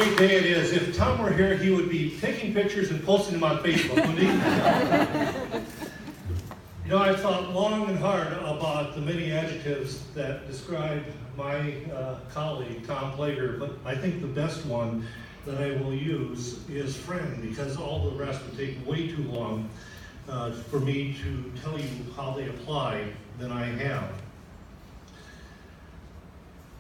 Great day it is. If Tom were here, he would be taking pictures and posting them on Facebook, wouldn't he? You know, I've thought long and hard about the many adjectives that describe my colleague, Tom Pleger, but I think the best one that I will use is friend, because all the rest would take way too long for me to tell you how they apply than I have.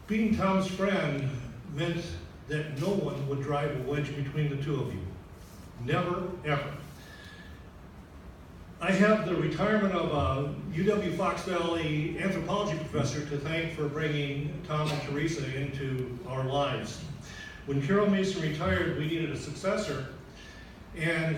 Being Tom's friend meant that no one would drive a wedge between the two of you. Never, ever. I have the retirement of a UW Fox Valley anthropology professor to thank for bringing Tom and Teresa into our lives. When Carol Mason retired, we needed a successor, and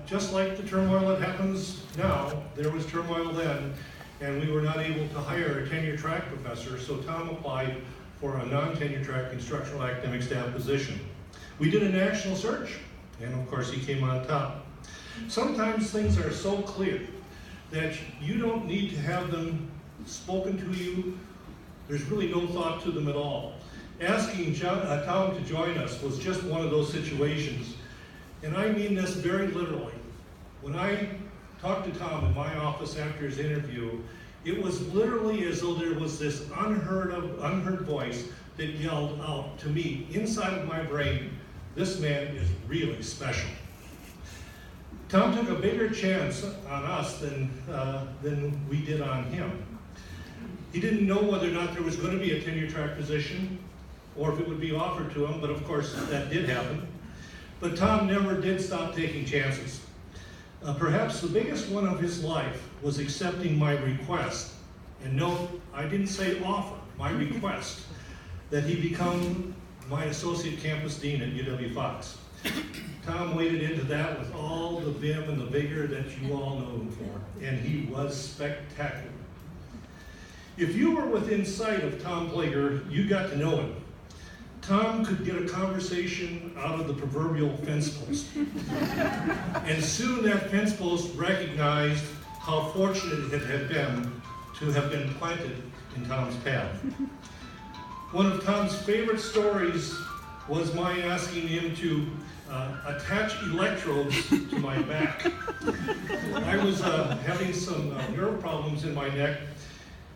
just like the turmoil that happens now, there was turmoil then, and we were not able to hire a tenure track professor, so Tom applied for a non-tenure track instructional academic staff position. We did a national search, and of course he came on top. Sometimes things are so clear that you don't need to have them spoken to you. There's really no thought to them at all. Asking Tom to join us was just one of those situations, and I mean this very literally. When I talked to Tom in my office after his interview, it was literally as though there was this unheard voice that yelled out to me inside of my brain, "This man is really special." Tom took a bigger chance on us than we did on him. He didn't know whether or not there was going to be a tenure track position or if it would be offered to him, but of course that did happen. But Tom never did stop taking chances. Perhaps the biggest one of his life was accepting my request, and note, I didn't say offer, my request, that he become my associate campus dean at UW-Fox. Tom waded into that with all the vim and the vigor that you all know him for, and he was spectacular. If you were within sight of Tom Pleger, you got to know him. Tom could get a conversation out of the proverbial fence post. And soon that fence post recognized how fortunate it had been to have been planted in Tom's path. One of Tom's favorite stories was my asking him to attach electrodes to my back. I was having some nerve problems in my neck,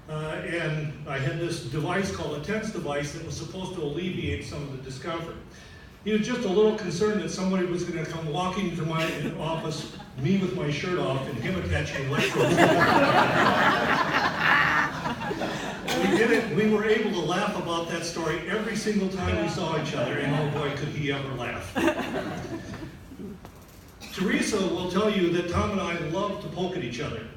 and I had this device called a TENS device that was supposed to alleviate some of the discomfort. He was just a little concerned that somebody was going to come walking into my office, me with my shirt off, and him attaching electrodes. We did it. We were able to laugh about that story every single time we saw each other, and oh boy, could he ever laugh. Teresa will tell you that Tom and I loved to poke at each other.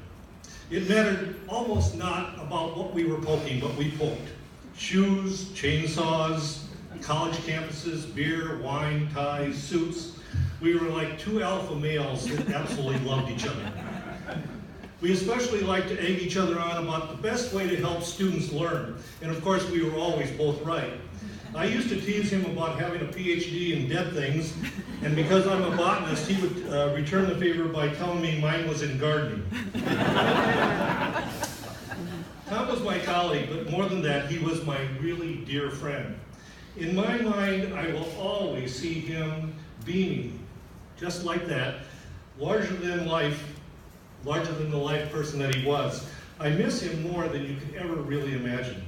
It mattered almost not about what we were poking, but we poked. Shoes, chainsaws, college campuses, beer, wine, ties, suits. We were like two alpha males that absolutely loved each other. We especially liked to egg each other on about the best way to help students learn. And of course, we were always both right. I used to tease him about having a PhD in dead things, and because I'm a botanist, he would return the favor by telling me mine was in gardening. Tom was my colleague, but more than that, he was my really dear friend. In my mind, I will always see him beaming, just like that, larger than the life person that he was. I miss him more than you could ever really imagine.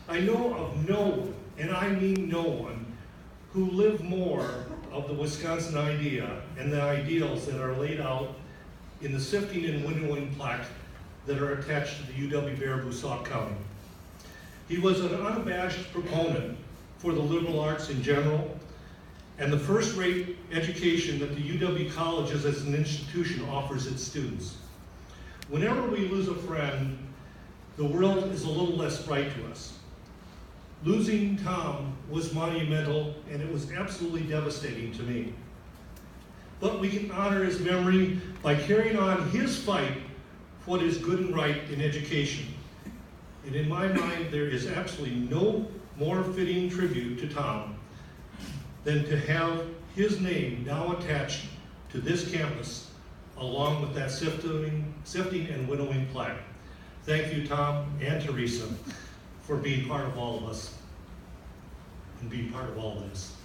I know of no one, and I mean no one, who lived more of the Wisconsin idea and the ideals that are laid out in the sifting and winnowing plaque that are attached to the UW-Baraboo-Sauk County. He was an unabashed proponent for the liberal arts in general and the first-rate education that the UW Colleges as an institution offers its students. Whenever we lose a friend, the world is a little less bright to us. Losing Tom was monumental, and it was absolutely devastating to me. But we can honor his memory by carrying on his fight for what is good and right in education. And in my mind, there is absolutely no more fitting tribute to Tom than to have his name now attached to this campus, along with that sifting and winnowing plaque. Thank you, Tom and Teresa, for being part of all of us and being part of all this.